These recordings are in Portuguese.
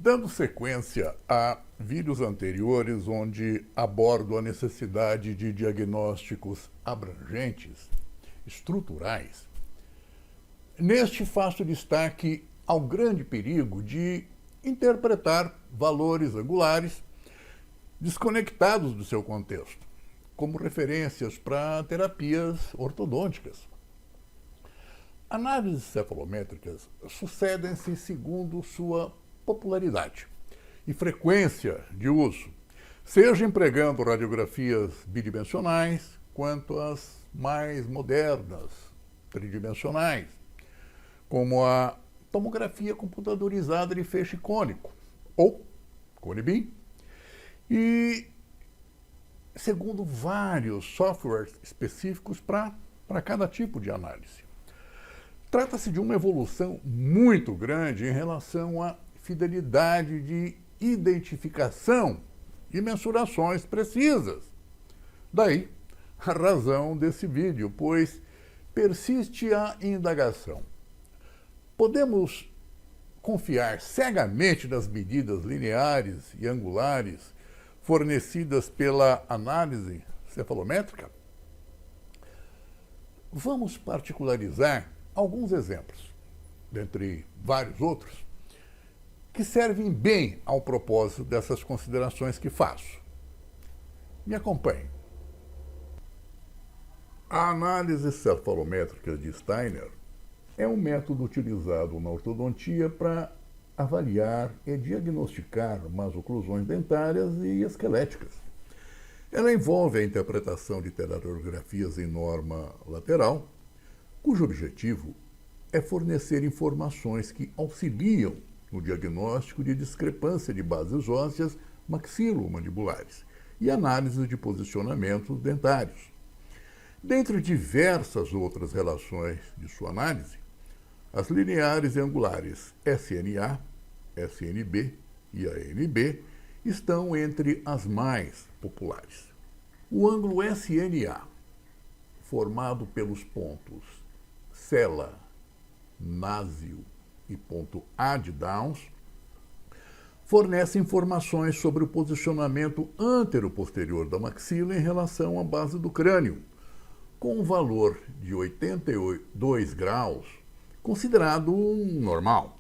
Dando sequência a vídeos anteriores onde abordo a necessidade de diagnósticos abrangentes, estruturais, neste faço destaque ao grande perigo de interpretar valores angulares desconectados do seu contexto, como referências para terapias ortodônticas. Análises cefalométricas sucedem-se segundo sua popularidade e frequência de uso, seja empregando radiografias bidimensionais, quanto as mais modernas, tridimensionais, como a tomografia computadorizada de feixe cônico, ou cone-beam, e segundo vários softwares específicos para cada tipo de análise. Trata-se de uma evolução muito grande em relação à fidelidade de identificação e mensurações precisas. Daí a razão desse vídeo, pois persiste a indagação. Podemos confiar cegamente nas medidas lineares e angulares fornecidas pela análise cefalométrica? Vamos particularizar alguns exemplos, dentre vários outros, que servem bem ao propósito dessas considerações que faço. Me acompanhe. A análise cefalométrica de Steiner é um método utilizado na ortodontia para avaliar e diagnosticar más oclusões dentárias e esqueléticas. Ela envolve a interpretação de pterografias em norma lateral, cujo objetivo é fornecer informações que auxiliam no diagnóstico de discrepância de bases ósseas maxilo-mandibulares e análise de posicionamentos dentários. Dentre diversas outras relações de sua análise, as lineares e angulares SNA, SNB e ANB estão entre as mais populares. O ângulo SNA, formado pelos pontos cela, násio e ponto A de Downs, fornece informações sobre o posicionamento antero-posterior da maxila em relação à base do crânio, com um valor de 82 graus, considerado normal.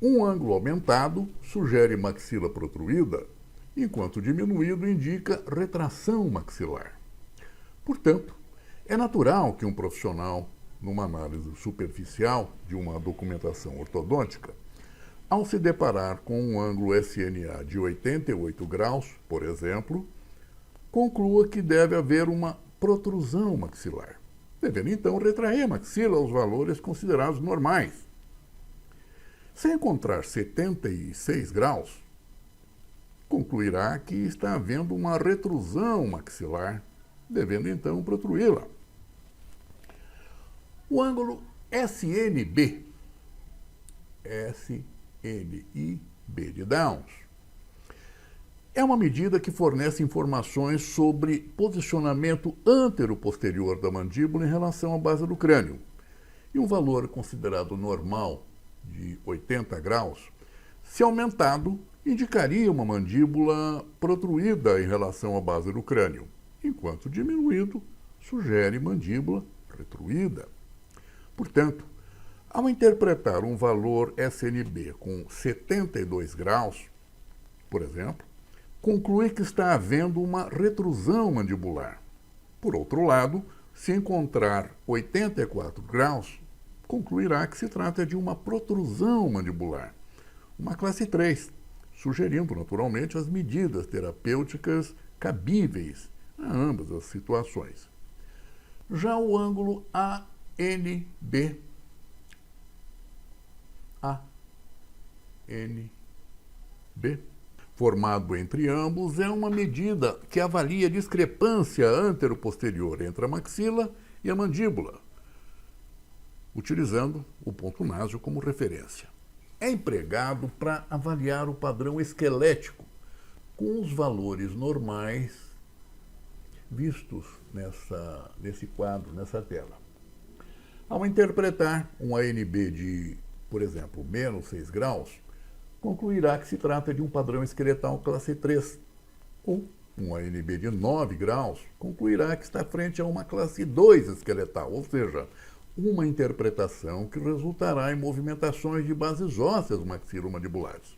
Um ângulo aumentado sugere maxila protruída, enquanto diminuído indica retração maxilar. Portanto, é natural que um profissional, numa análise superficial de uma documentação ortodôntica, ao se deparar com um ângulo SNA de 88 graus, por exemplo, conclua que deve haver uma protrusão maxilar, devendo então retrair a maxila aos valores considerados normais. Se encontrar 76 graus, concluirá que está havendo uma retrusão maxilar, devendo então protruí-la. O ângulo SNB, SNIB de Downs, é uma medida que fornece informações sobre posicionamento antero-posterior da mandíbula em relação à base do crânio. E um valor considerado normal de 80 graus, se aumentado, indicaria uma mandíbula protruída em relação à base do crânio, enquanto diminuído, sugere mandíbula retruída. Portanto, ao interpretar um valor SNB com 72 graus, por exemplo, conclui que está havendo uma retrusão mandibular. Por outro lado, se encontrar 84 graus, concluirá que se trata de uma protrusão mandibular, uma classe 3, sugerindo naturalmente as medidas terapêuticas cabíveis a ambas as situações. Já o ângulo ANB, formado entre ambos, é uma medida que avalia a discrepância antero-posterior entre a maxila e a mandíbula, utilizando o ponto násio como referência. É empregado para avaliar o padrão esquelético, com os valores normais vistos nesse quadro, nessa tela. Ao interpretar um ANB de, por exemplo, menos 6 graus, concluirá que se trata de um padrão esqueletal classe 3. Ou um ANB de 9 graus concluirá que está frente a uma classe 2 esqueletal, ou seja, uma interpretação que resultará em movimentações de bases ósseas maxilomandibulares.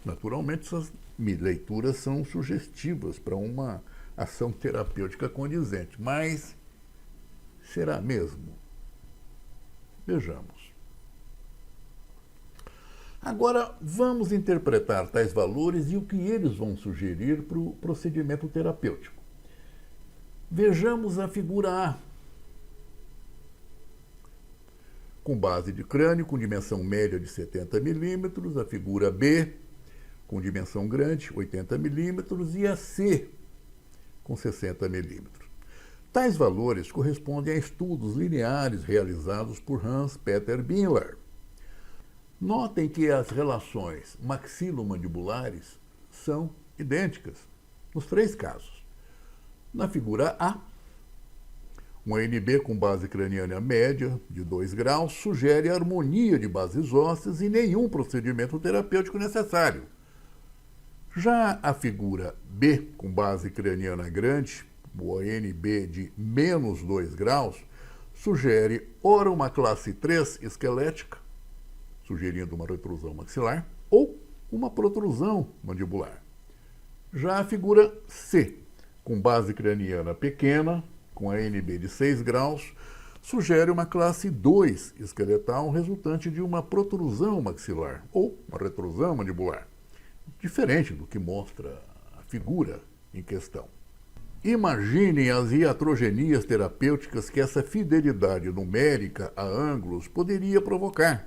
Naturalmente, essas leituras são sugestivas para uma ação terapêutica condizente, mas será mesmo? Vejamos. Agora, vamos interpretar tais valores e o que eles vão sugerir para o procedimento terapêutico. Vejamos a figura A. Com base de crânio, com dimensão média de 70 milímetros, a figura B, com dimensão grande, 80 milímetros, e a C, com 60 milímetros. Tais valores correspondem a estudos lineares realizados por Hans Peter Binler. Notem que as relações maxilomandibulares são idênticas nos 3 casos. Na figura A, um ANB com base craniana média de 2 graus sugere harmonia de bases ósseas e nenhum procedimento terapêutico necessário. Já a figura B, com base craniana grande, o ANB de menos 2 graus, sugere ora uma classe 3 esquelética, sugerindo uma retrusão maxilar, ou uma protrusão mandibular. Já a figura C, com base craniana pequena, com ANB de 6 graus, sugere uma classe 2 esqueletal resultante de uma protrusão maxilar, ou uma retrusão mandibular, diferente do que mostra a figura em questão. Imaginem as iatrogenias terapêuticas que essa fidelidade numérica a ângulos poderia provocar.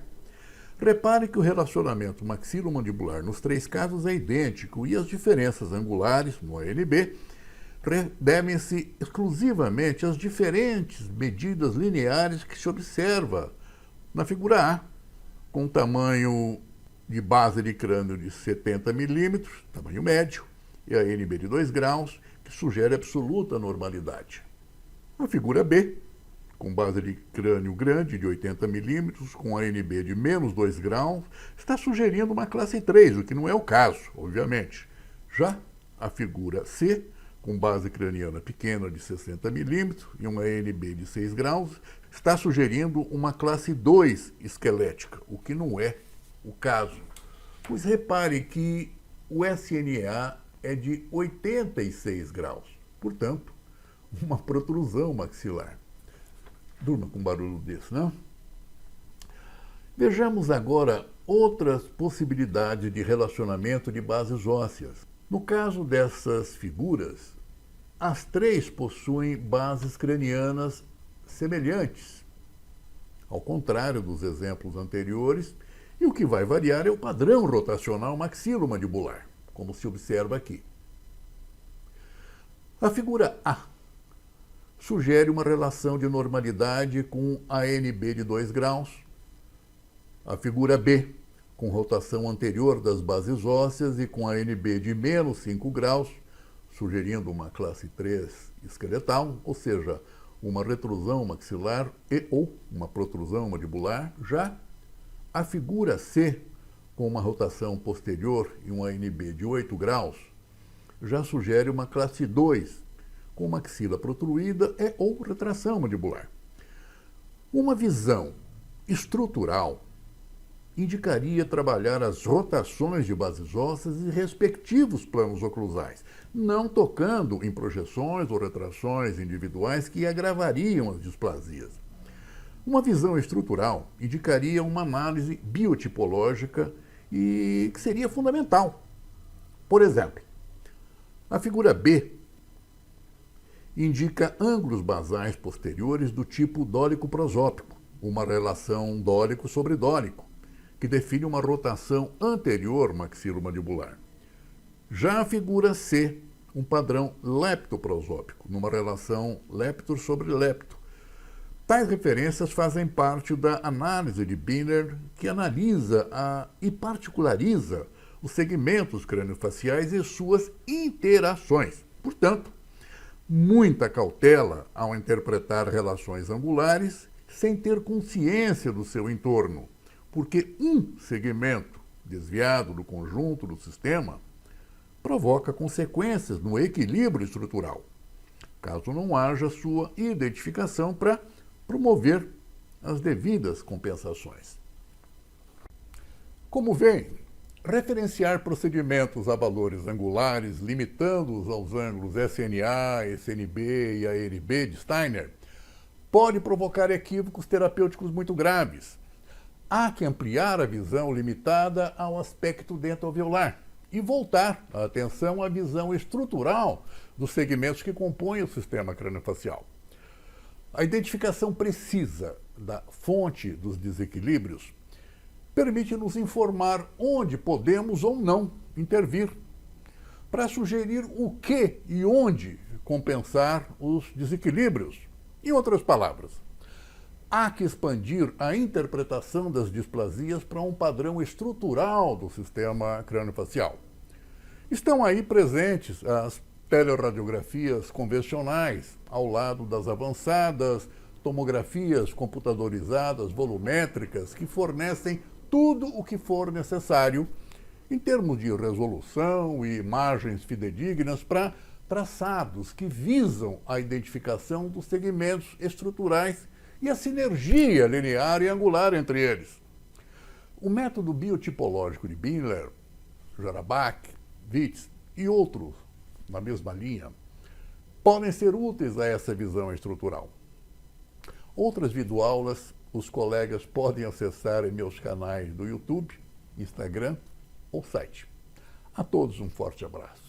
Repare que o relacionamento maxilomandibular nos 3 casos é idêntico e as diferenças angulares no ANB devem-se exclusivamente às diferentes medidas lineares que se observa na figura A, com tamanho de base de crânio de 70 milímetros, tamanho médio, e a ANB de 2 graus, que sugere absoluta normalidade. A figura B, com base de crânio grande de 80 milímetros, com ANB de menos 2 graus, está sugerindo uma classe 3, o que não é o caso, obviamente. Já a figura C, com base craniana pequena de 60 milímetros e uma ANB de 6 graus, está sugerindo uma classe 2 esquelética, o que não é o caso. Pois repare que o SNA é de 86 graus, portanto, uma protrusão maxilar. Durma com barulho desse, não? Vejamos agora outras possibilidades de relacionamento de bases ósseas. No caso dessas figuras, as 3 possuem bases cranianas semelhantes, ao contrário dos exemplos anteriores, e o que vai variar é o padrão rotacional maxilomandibular, como se observa aqui. A figura A sugere uma relação de normalidade com ANB de 2 graus. A figura B, com rotação anterior das bases ósseas e com ANB de menos 5 graus, sugerindo uma classe 3 esqueletal, ou seja, uma retrusão maxilar e ou uma protrusão mandibular. Já a figura C, com uma rotação posterior e um ANB de 8 graus, já sugere uma classe 2, com maxila protruída e ou retração mandibular. Uma visão estrutural indicaria trabalhar as rotações de bases ósseas e respectivos planos oclusais, não tocando em projeções ou retrações individuais que agravariam as displasias. Uma visão estrutural indicaria uma análise biotipológica e que seria fundamental. Por exemplo, a figura B indica ângulos basais posteriores do tipo dólico-prosópico, uma relação dólico sobre dólico, que define uma rotação anterior maxilomandibular. Já a figura C, um padrão leptoprosópico, numa relação leptor sobre lepto. Tais referências fazem parte da análise de Binler, que analisa e particulariza os segmentos craniofaciais e suas interações. Portanto, muita cautela ao interpretar relações angulares sem ter consciência do seu entorno, porque um segmento desviado do conjunto do sistema, provoca consequências no equilíbrio estrutural, caso não haja sua identificação para promover as devidas compensações. Como veem, referenciar procedimentos a valores angulares, limitando-os aos ângulos SNA, SNB e ANB de Steiner, pode provocar equívocos terapêuticos muito graves. Há que ampliar a visão limitada ao aspecto dentoalveolar e voltar a atenção à visão estrutural dos segmentos que compõem o sistema craniofacial. A identificação precisa da fonte dos desequilíbrios permite nos informar onde podemos ou não intervir, para sugerir o que e onde compensar os desequilíbrios. Em outras palavras, há que expandir a interpretação das displasias para um padrão estrutural do sistema craniofacial. Estão aí presentes as telerradiografias convencionais, ao lado das avançadas tomografias computadorizadas volumétricas que fornecem tudo o que for necessário em termos de resolução e imagens fidedignas para traçados que visam a identificação dos segmentos estruturais e a sinergia linear e angular entre eles. O método biotipológico de Binler, Jarabach, Witz e outros na mesma linha podem ser úteis a essa visão estrutural. Outras videoaulas os colegas podem acessar em meus canais do YouTube, Instagram ou site. A todos um forte abraço.